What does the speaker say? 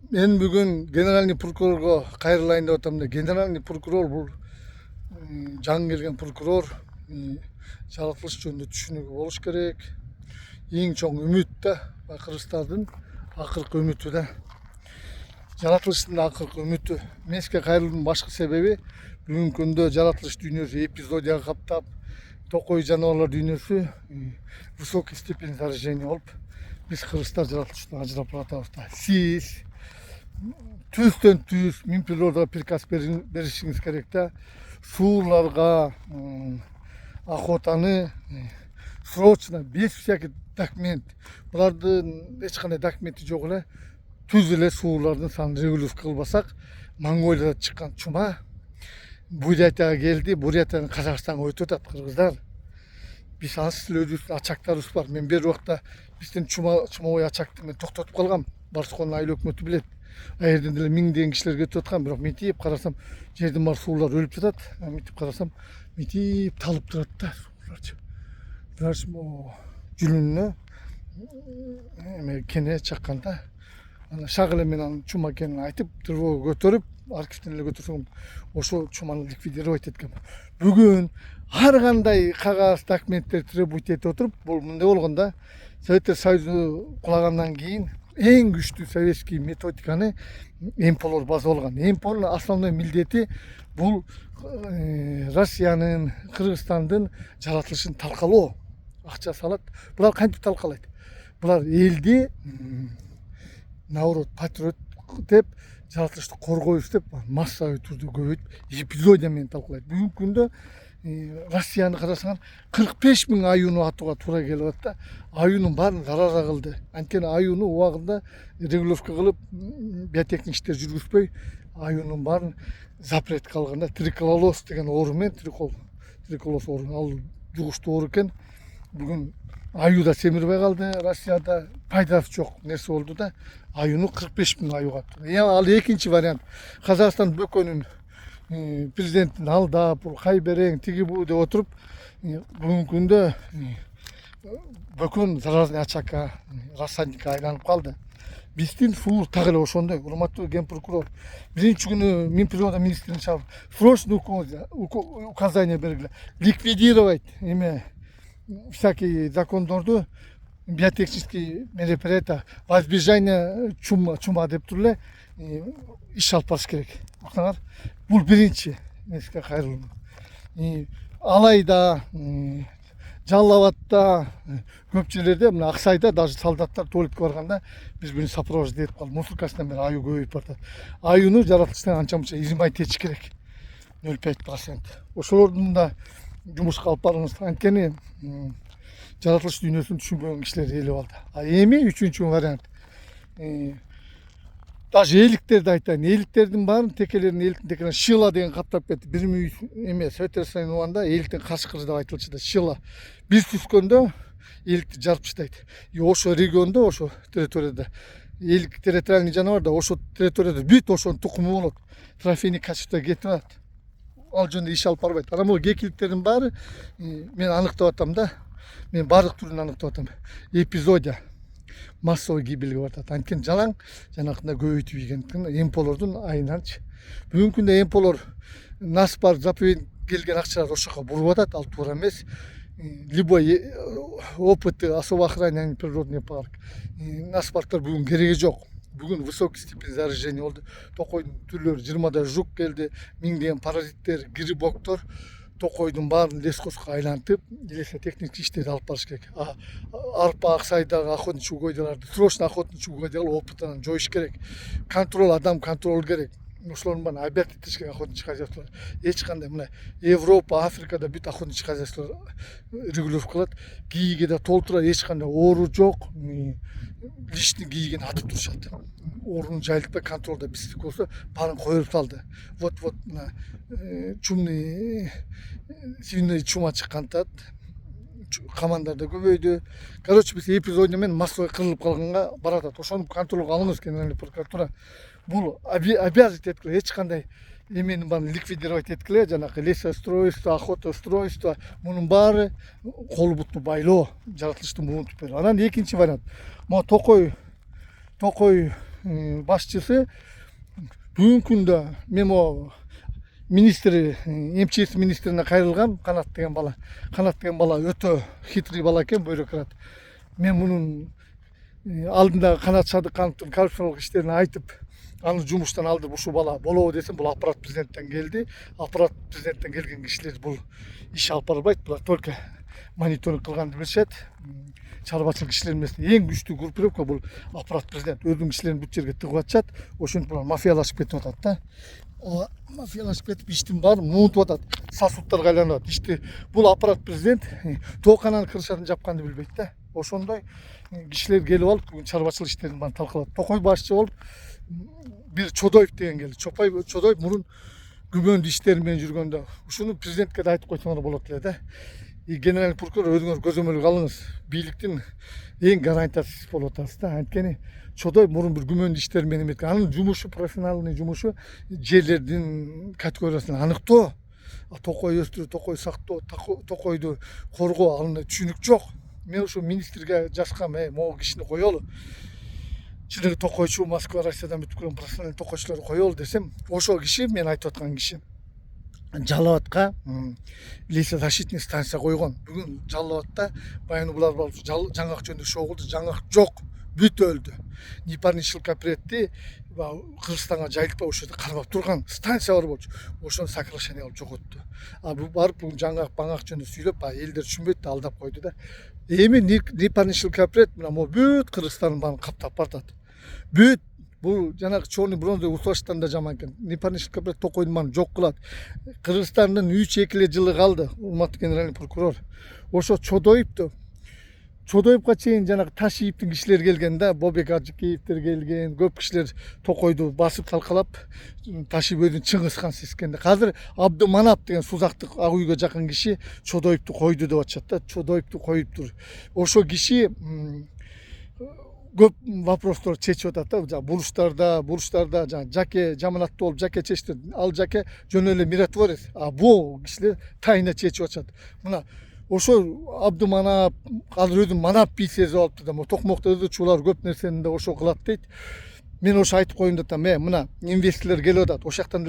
Мен бүгін генеральный прокурорға кайрылайын деп атам да. Генеральный прокурор бұл жаңы келген прокурор жаратылыш жөнүндө түшүнүгү болуш керек. Эң чоң үмүт да кыргызстандын акыркы үмүтү да. Жаратылыштын акыркы үмүтү. Менске кайрылуунун башкы себеби бүгүнкү күндө жаратылыш дүйнөсү эпизодияга каптап, токой жаныбарлар дүйнөсү высокий степень заражения болуп, биз кыргыздар жаратылыштан ажырап баратабыз да. Сиз түздөн түз Минприродага приказ беришиңиз керек да. Сууларга охотаны срочно, без всяких документ. Булардын эч кандай документи жок эле. Түз эле суулардын санын регулировка кылбасак, Монголияда чыккан чума Бурятияга келди. Бурятиядан Казакстанга өтүп атат кыргыздар. Биз анча өзүбүздүн ачактарыбыз бар. Мен бир убакта биздин чумабай ачакты мен токтотуп калгам. Барсконун айыл өкмөтү билет. Аерден деле миңдеген кишилер кетип аткан, бирок мынтип карасам, жердин баары суулар өлүп жатат. Мынтип карасам, мынтип талып турат да сууларчы. Булар жүлүнүнө эме кене чакканда, ана шак эле мен анын чума экенин айтып, тревога көтөрүп, архивден эле көтөрсөм, ошол чуманы ликвидировать эткем. Бүгүн ар кандай кагаз документтер требовать этип отуруп, бул мындай болгондо, Советтер Союзу кулагандан кийин эң күчтүү советский методиканы МПОлор база болгон. МПОнун основной милдети бул Россиянын, Кыргызстандын жаратылышын талкалоо. Акча салат. Булар кантип талкалайт? Булар элди наоборот патриот деп, жаратылышты коргойбуз деп массовый түрдө көбөйтүп эпизодия менен талкалайт. Бүгүнкү күндө Россияны карасаң 45 000 аюуну атууга туура келип атат да. Аюунун баарын зарарга кылды. Анткени аюуну убагында регулировка кылып, биотехник иштер жүргүзбөй, аюунун баарын запрет кылганда трикололоз деген оору менен, триколоз оору, ал жугуштуу оору экен. Бүгүн аю да семирбей калды. Россияда пайдасы жок нерсе болду да. Аюуну 45 000 аюуга аттуу. Ал экинчи вариант. Казакстан бөкөнүн президенттин алдап, кай берең, тиги бу деп отуруп, бүгүнкү күндө бөкөн заразный очагга, рассадникке айланып калды. Биздин суу так эле ошондой. Урматтуу ген прокурор, биринчи күнү Минприрода министрин чалып, срочно указание бергиле, ликвидировать эме всякие закондорду, биотехнический мероприятия, во избежание чума деп туруп эле иш алып барыш керек. Бактыңар, бул биринчи менске кайрылуу. Алайда Жалал Абадта, көп жерлерде, мына Аксайда даже солдаттар туалетке барганда биз буну сопровождать этип калдык. Мусоркасынан бери аю көбөйүп баратат. Аюуну жаратылыштан анча-мынча измай течиш керек. 0,5%. Ошолордун да жумушка алып барыңыз. Анткени жаратылыш дүйнөсүн түшүнбөгөн кишилер элеп алды. Эми үчүнчү вариант. Даже эликтерди айтайын. Эликтердин баарын эликтин текелерин Шила деген каптап кетти. 1 эме Советтер Союзунун убагында эликтин кашкыры деп айтылчу да, Шила. Биз түскөндө эликти жарып таштайт. Ошо региондо, ошо территорияда элик территориальный жаныбар да, ошо территорияда бүт ошонун тукуму болот. Трофейный качеството кетип атат. Ал жөнүндө иш алып барбайт. Анан бул кекиликтердин баары мен аныктап атам да. Мен баардык түрүн аныктап атам. Эпизодия, массовый гибелге баратат. Анткени жалаң жанакында көбөйтүп ийгендиктен МПОлордун айынан. Бүгүнкү күндө МПОлор нас бар заповедь келген акчаларды ошоко буруп атат, ал туура эмес. Любой опыты особо охраняемый природный парк, нас парктар бүгүн кереги жок. Бүгүн высокий степень заражения болду. Токойдун түрлөрү 20 жук келди, миңдеген паразиттер, грибоктор токойдун баарын лескоска айлантып, элесе техник иштерди алып барыш керек. Арпа, Аксайдагы охотничий угодьяларды срочно охотничий угодьялар опытынан жоюш керек. Контроль, адам контроль керек. Ошолордун баарын обязать этиш керек охотничий хозяйстволор. Эч кандай мына Европа, Африкада бүт охотничий хозяйстволор регулировка кылат. Кийиге да толтура, эч кандай оору жок. Лишний кийигин атып турушат. Оорунун жайылтпай контролдо биздики болсо баарын коюп салды. Вот мына чумный свиной чума чыккантат. Командар да көбөйдү. Короче, биз эпизодия менен массовый кырылып калганга баратат. Ошону контролго алыңыз, генеральный прокуратура. Бул обязать эткиле, эч кандай эменин баарын ликвидировать эткиле, жанакы лесоустройство, охотоустройство, мунун баары колу буту байлоо, жаратылыштын бугун түпөрү. Анан экинчи вариант. Могу Токой башчысы бүгүнкү күндө мен могу министри, МЧС министрине кайрылгам. Канат деген бала өтө хитрый бала экен, бюрократ. Мен мунун алдында Канат Садыкановдун коррупциялык иштерин айтып, аны жумуштан алдырып ушул бала болобу десем, бул аппарат президенттен келди. Аппарат президенттен келген кишилер бул иш алып барбайт, булар только мониторинг кылганды билишет. Чарбачылык кишилер эмес. Эң күчтүү группировка бул аппарат президент. Өзүнүн кишилерин бүт жерге тыгып атышат. Ошентип булар мафиялашып кетип атат да. Мафиялашып кетип иштин баарын муунтуп атат. Сосудтарга айланып атат. Ишти бул аппарат президент тоокананын крышасын жапканды билбейт да. Ошондой кишилер келип алып бүгүн чарбачылык иштерин баарын талкалап. Токой башчы болуп бир Чодоев деген келди. Чодоев мурун күмөндүү иштери менен жүргөндө ушуну президентке да айтып койсоңор болот эле да. Генеральный прокурор өзүңөр көзөмөлгө алыңыз. Бийликтин эң гарантиясы болуп атасыз да. Анткени Чодоев мурун бир күмөндүү иштери менен эметкен. Анын жумушу, профессионалдын жумушу жерлердин категориясын аныктоо. Токой өстүрүү, токой сактоо, токойду коргоо, аны түшүнүк жок. Мен ушу министрге жазгам, могу кишини коелу. Чыныгы токойчу, Москва, Россиядан бүтүп келген профессионал токойчуларды коелу десем, ошол киши, мен айтып аткан киши Жалал абадка лесозащитный станция койгон. Бүгүн Жалал абадта баягы булар жаңгак жөнүндө шоу кылды. Жаңгак жок, бүт өлдү. Непарнишил капретти Кыргызстанга жайылтпай ошол жерде кармап турган станция бар болчу. Ошону сокращение кылып жоготту. Бул барып бул жаңгак баңак жөнүндө сүйлөп, элдер түшүнбөйт да, алдап койду да. Эми непарнишил капрет мына могу бүт Кыргызстандын баарын каптап баратат. Бүт бул жанагы черный бронзовый усачтан да жаман экен. Непарнишил капрет токойдун баарын жок кылат. Кыргызстандын 3-2 эле жылы калды, урматтуу генеральный прокурор. Ошо Чодоевго чейин жанагы Ташиевдин кишилери келген да, Бобек Ажыкеевдер келген, көп кишилер токойду басып талкалап, Ташиев өзүн Чыңгызхан сезгенде. Азыр Абдыманап деген Сузактык ак үйгө жакын киши Чодоевду койду деп атышат да. Чодоевду коюптур. Ошо киши көп вопростор чечип атат да. Бурчтарда жана Жаке жаманаттуу болуп Жаке чечти. Ал Жаке жөн эле миротворец. Бул кишилер тайына чечип атышат. Мына ошо Абдыманап азыр өзүн манап би сезип алыптыр да. Токмокто ызычуулар көп нерсени да ошо кылат дейт. Мен ошо айтып коеюн деп атам. Мына инвесторлор келип атат. Ошол жактан